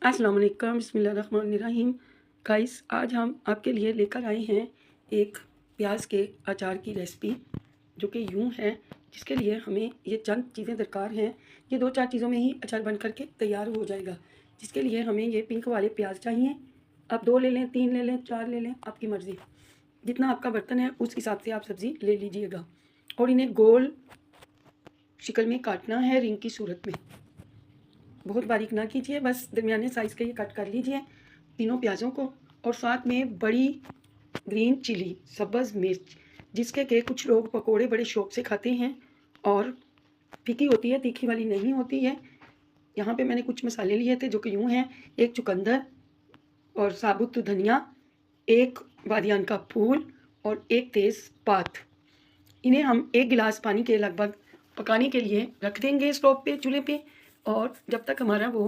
अस्सलाम वालेकुम, बिस्मिल्लाहिर्रहमानिर्रहीम। गाइस, आज हम आपके लिए लेकर आए हैं एक प्याज के अचार की रेसिपी, जो कि यूँ है, जिसके लिए हमें ये चंद चीज़ें दरकार हैं। ये 2-4 चीज़ों में ही अचार बन कर के तैयार हो जाएगा। जिसके लिए हमें ये पिंक वाले प्याज चाहिए। आप 2 ले लें, 3 ले लें, 4 ले लें, आपकी मर्ज़ी। जितना आपका बर्तन है उस हिसाब से आप सब्ज़ी ले लीजिएगा। और इन्हें गोल शिकल में काटना है, रिंग की सूरत में। बहुत बारीक ना कीजिए, बस दरमियाने साइज़ के ये कट कर लीजिए तीनों प्याज़ों को। और साथ में बड़ी ग्रीन चिली, सब्ज़ मिर्च, जिसके के कुछ लोग पकोड़े बड़े शौक से खाते हैं और फीकी होती है, तीखी वाली नहीं होती है। यहाँ पे मैंने कुछ मसाले लिए थे जो कि यूँ हैं: एक चुकंदर और साबुत धनिया, एक बादियान का फूल और एक तेज़पात। इन्हें हम 1 गिलास पानी के लगभग पकाने के लिए रख देंगे स्टोव पे, चूल्हे पे। और जब तक हमारा वो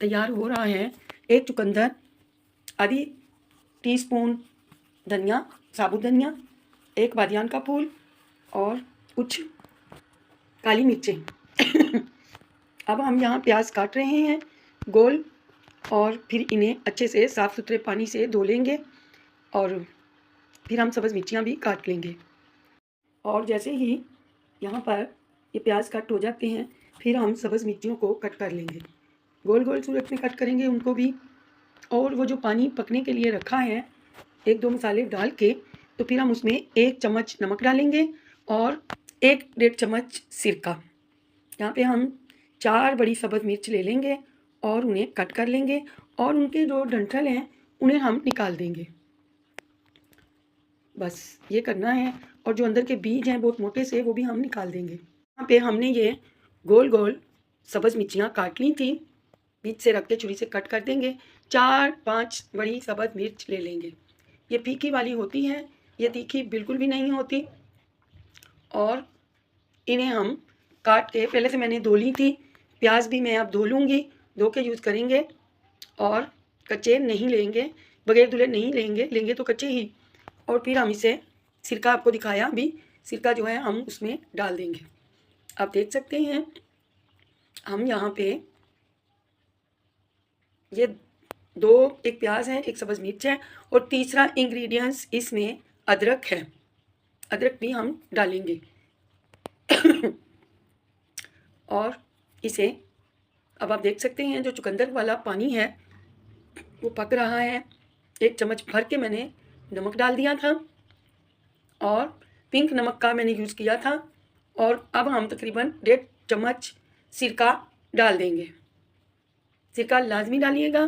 तैयार हो रहा है, एक चुकंदर, आधी टीस्पून धनिया, साबुत धनिया, एक बादियान का फूल और कुछ काली मिर्चें। अब हम यहाँ प्याज काट रहे हैं गोल, और फिर इन्हें अच्छे से साफ़ सुथरे पानी से धो लेंगे और फिर हम सब्ज़ मिर्चियाँ भी काट लेंगे। और जैसे ही यहाँ पर ये प्याज कट हो जाते हैं, फिर हम सब्ज़ मिर्चियों को कट कर लेंगे, गोल गोल सूरत में कट करेंगे उनको भी। और वो जो पानी पकने के लिए रखा है, 1-2 मसाले डाल के, तो फिर हम उसमें 1 चम्मच नमक डालेंगे और 1 डेढ़ चम्मच सिरका। यहाँ पे हम 4 बड़ी सब्ज़ मिर्च ले लेंगे और उन्हें कट कर लेंगे, और उनके जो डंठल हैं उन्हें हम निकाल देंगे। बस ये करना है। और जो अंदर के बीज हैं बहुत मोटे से, वो भी हम निकाल देंगे। यहाँ पे हमने ये गोल गोल सब्ज़ मिर्चियाँ काट ली थी, बीच से रख के छुरी से कट कर देंगे। 4-5 बड़ी सब्ज़ मिर्च ले लेंगे। ये फीकी वाली होती है, ये तीखी बिल्कुल भी नहीं होती। और इन्हें हम काट के, पहले से मैंने धो ली थी, प्याज भी मैं अब धो लूँगी, धो के यूज़ करेंगे। और कच्चे नहीं लेंगे, बगैर धुले नहीं लेंगे, लेंगे तो कच्चे ही। और फिर हम इसे, सिरका आपको दिखाया अभी, सिरका जो है हम उसमें डाल देंगे। आप देख सकते हैं हम यहाँ पे ये 2, एक प्याज है, एक सब्ज़ मिर्च है, और तीसरा इंग्रेडिएंट्स इसमें अदरक है। अदरक भी हम डालेंगे। और इसे, अब आप देख सकते हैं जो चुकंदर वाला पानी है वो पक रहा है। 1 चम्मच भर के मैंने नमक डाल दिया था, और पिंक नमक का मैंने यूज़ किया था। और अब हम तकरीबन 1.5 चम्मच सिरका डाल देंगे। सिरका लाजमी डालिएगा।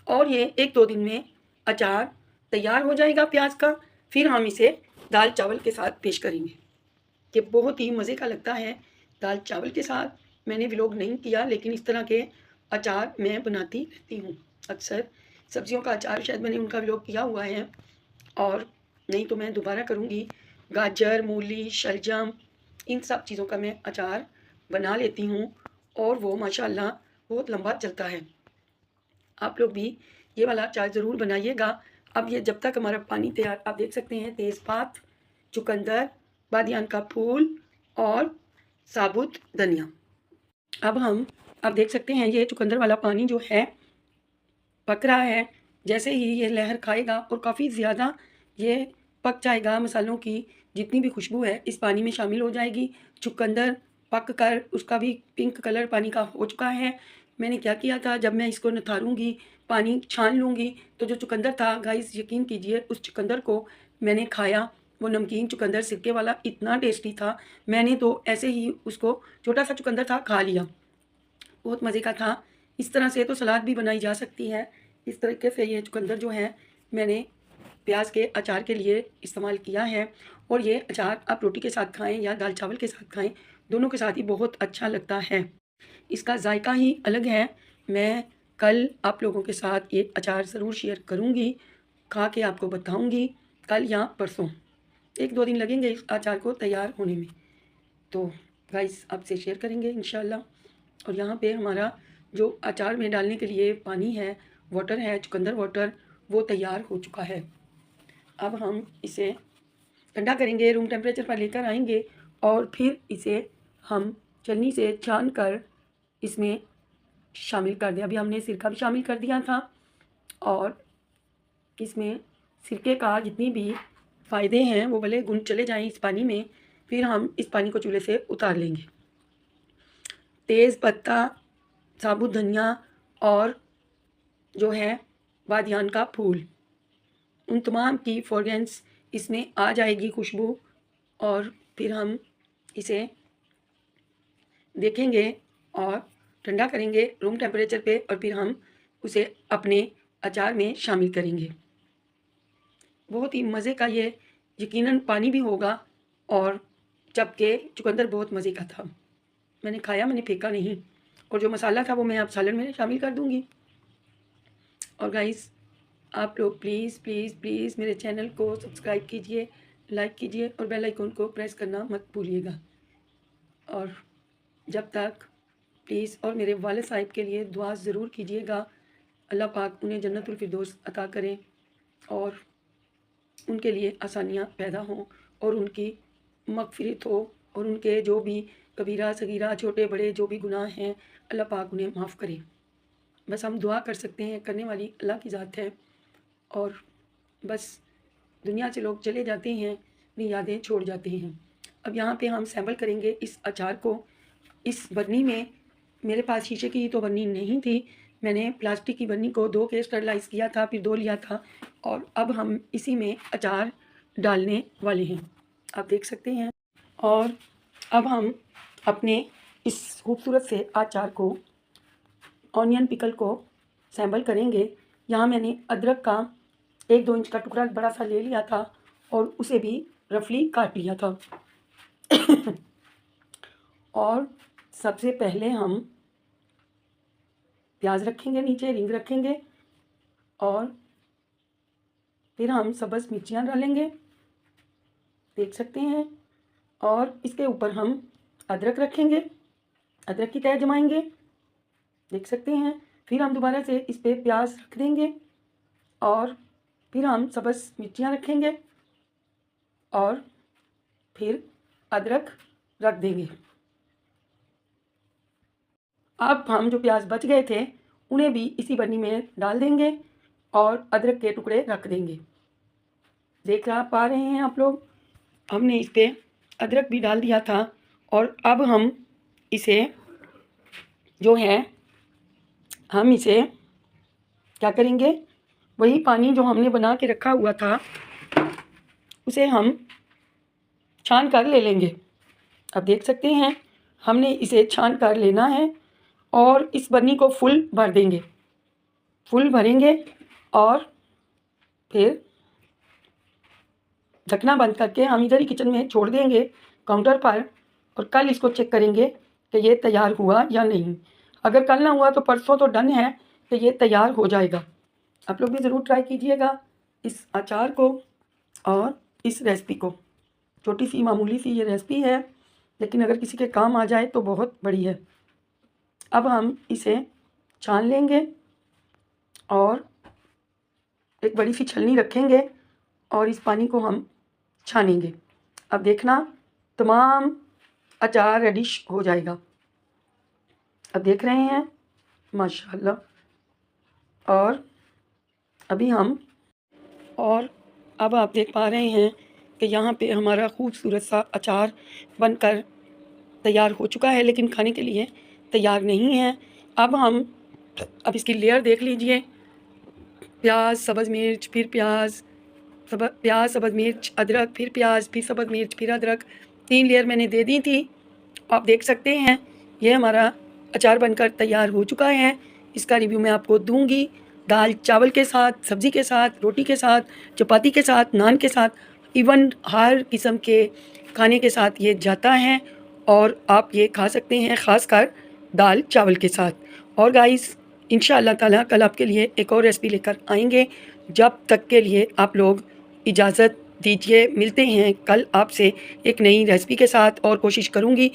और ये 1-2 दिन में अचार तैयार हो जाएगा प्याज का। फिर हम इसे दाल चावल के साथ पेश करेंगे। ये बहुत ही मज़े का लगता है दाल चावल के साथ। मैंने व्लॉग नहीं किया, लेकिन इस तरह के अचार मैं बनाती रहती हूँ अक्सर। सब्जियों का अचार शायद मैंने उनका व्लॉग किया हुआ है, और नहीं तो मैं दोबारा करूँगी। गाजर, मूली, शलजम, इन सब चीज़ों का मैं अचार बना लेती हूँ, और वो माशाल्लाह बहुत लंबा चलता है। आप लोग भी ये वाला अचार ज़रूर बनाइएगा। अब ये जब तक हमारा पानी तैयार, आप देख सकते हैं तेज़पात, चुकंदर, बादियान का फूल और साबुत धनिया। अब आप देख सकते हैं ये चुकंदर वाला पानी जो है पक रहा है। जैसे ही ये लहर खाएगा और काफ़ी ज़्यादा ये पक जाएगा, मसालों की जितनी भी खुशबू है इस पानी में शामिल हो जाएगी। चुकंदर पक कर उसका भी पिंक कलर पानी का हो चुका है। मैंने क्या किया था, जब मैं इसको निथारूँगी, पानी छान लूँगी, तो जो चुकंदर था गाइस, यकीन कीजिए उस चुकंदर को मैंने खाया। वो नमकीन चुकंदर सिरके वाला इतना टेस्टी था, मैंने तो ऐसे ही उसको, छोटा सा चुकंदर था, खा लिया। बहुत मज़े का था। इस तरह से तो सलाद भी बनाई जा सकती है। इस तरीके से ये चुकंदर जो है मैंने प्याज के अचार के लिए इस्तेमाल किया है। और ये अचार आप रोटी के साथ खाएँ या दाल चावल के साथ खाएँ, दोनों के साथ ही बहुत अच्छा लगता है। इसका जायका ही अलग है। मैं कल आप लोगों के साथ ये अचार ज़रूर शेयर करूँगी, खा के आपको बताऊँगी, कल या परसों। 1-2 दिन लगेंगे इस अचार को तैयार होने में। तो गाइस आपसे शेयर करेंगे इंशाल्लाह। और यहाँ पे हमारा जो अचार में डालने के लिए पानी है, वाटर है, चुकंदर वाटर, वो तैयार हो चुका है। अब हम इसे ठंडा करेंगे, रूम टेम्परेचर पर लेकर आएंगे, और फिर इसे हम छलनी से छान कर इसमें शामिल कर दिया। अभी हमने सिरका भी शामिल कर दिया था और इसमें सिरके का जितनी भी फ़ायदे हैं वो भले गुण चले जाएं इस पानी में। फिर हम इस पानी को चूल्हे से उतार लेंगे। तेज़ पत्ता, साबुत धनिया और जो है बादियान का फूल, उन तमाम की फ्रेगरेंस इसमें आ जाएगी, खुशबू। और फिर हम इसे देखेंगे और ठंडा करेंगे रूम टेम्परेचर पे और फिर हम उसे अपने अचार में शामिल करेंगे। बहुत ही मज़े का ये यकीनन पानी भी होगा और जबकि चुकंदर बहुत मज़े का था। मैंने खाया, मैंने फेंका नहीं। और जो मसाला था वो मैं अब सालन में शामिल कर दूँगी। और गाइस, आप लोग प्लीज़ प्लीज़ प्लीज़ मेरे चैनल को सब्सक्राइब कीजिए, लाइक कीजिए और बेल आइकन को प्रेस करना मत भूलिएगा। और जब तक प्लीज़ और मेरे वालिद साहिब के लिए दुआ ज़रूर कीजिएगा, अल्लाह पाक उन्हें जन्नतुल फिरदौस अता करें और उनके लिए आसानियाँ पैदा हों और उनकी मग़फ़िरत हो और उनके जो भी कबीरा सगीरा छोटे बड़े जो भी गुनाह हैं अल्लाह पाक उन्हें माफ़ करे। बस हम दुआ कर सकते हैं, करने वाली अल्लाह की ज़ात है। और बस दुनिया से लोग चले जाते हैं, अपनी यादें छोड़ जाते हैं। अब यहाँ पे हम सैंपल करेंगे इस अचार को। इस बरनी में मेरे पास शीशे की तो बरनी नहीं थी, मैंने प्लास्टिक की बरनी को धो के स्टरलाइज़ किया था, फिर धो लिया था और अब हम इसी में अचार डालने वाले हैं, आप देख सकते हैं। और अब हम अपने इस खूबसूरत से अचार को, ऑनियन पिकल को सैंपल करेंगे। यहाँ मैंने अदरक का 1-2 इंच का टुकड़ा बड़ा सा ले लिया था और उसे भी रफली काट लिया था। और सबसे पहले हम प्याज रखेंगे, नीचे रिंग रखेंगे और फिर हम सब्ज़ मिर्चियाँ डालेंगे, देख सकते हैं। और इसके ऊपर हम अदरक रखेंगे, अदरक की तह जमाएंगे, देख सकते हैं। फिर हम दोबारा से इस पर प्याज रख देंगे और फिर हम सब्ज़ मिर्चियाँ रखेंगे और फिर अदरक रख देंगे। अब हम जो प्याज बच गए थे उन्हें भी इसी बर्नी में डाल देंगे और अदरक के टुकड़े रख देंगे। देख पा रहे हैं आप लोग, हमने इस पर अदरक भी डाल दिया था। और अब हम इसे जो है हम इसे क्या करेंगे, वही पानी जो हमने बना के रखा हुआ था उसे हम छान कर ले लेंगे। अब देख सकते हैं हमने इसे छान कर लेना है और इस बर्नी को फुल भर देंगे, फुल भरेंगे और फिर ढकना बंद करके हम इधर ही किचन में छोड़ देंगे काउंटर पर और कल इसको चेक करेंगे कि ये तैयार हुआ या नहीं। अगर कल ना हुआ तो परसों तो डन है कि ये तैयार हो जाएगा। आप लोग भी ज़रूर ट्राई कीजिएगा इस अचार को और इस रेसिपी को। छोटी सी मामूली सी ये रेसिपी है, लेकिन अगर किसी के काम आ जाए तो बहुत बड़ी है। अब हम इसे छान लेंगे और एक बड़ी सी छलनी रखेंगे और इस पानी को हम छानेंगे। अब देखना तमाम अचार रेडी हो जाएगा। अब देख रहे हैं माशाल्लाह। और अभी हम अब आप देख पा रहे हैं कि यहाँ पे हमारा खूबसूरत सा अचार बनकर तैयार हो चुका है, लेकिन खाने के लिए तैयार नहीं है। अब इसकी लेयर देख लीजिए, प्याज सब्ज़ मिर्च, फिर प्याज सब्ज़ मिर्च, अदरक, फिर प्याज, फिर सब्ज़ मिर्च, फिर अदरक, 3 लेयर मैंने दे दी थी। आप देख सकते हैं ये हमारा अचार बनकर तैयार हो चुका है। इसका रिव्यू मैं आपको दूंगी दाल चावल के साथ, सब्ज़ी के साथ, रोटी के साथ, चपाती के साथ, नान के साथ, इवन हर किस्म के खाने के साथ ये जाता है और आप ये खा सकते हैं, ख़ासकर दाल चावल के साथ। और गाइस, इंशाअल्लाह ताला कल आपके लिए एक और रेसिपी लेकर आएंगे। जब तक के लिए आप लोग इजाज़त दीजिए, मिलते हैं कल आपसे एक नई रेसिपी के साथ और कोशिश करूँगी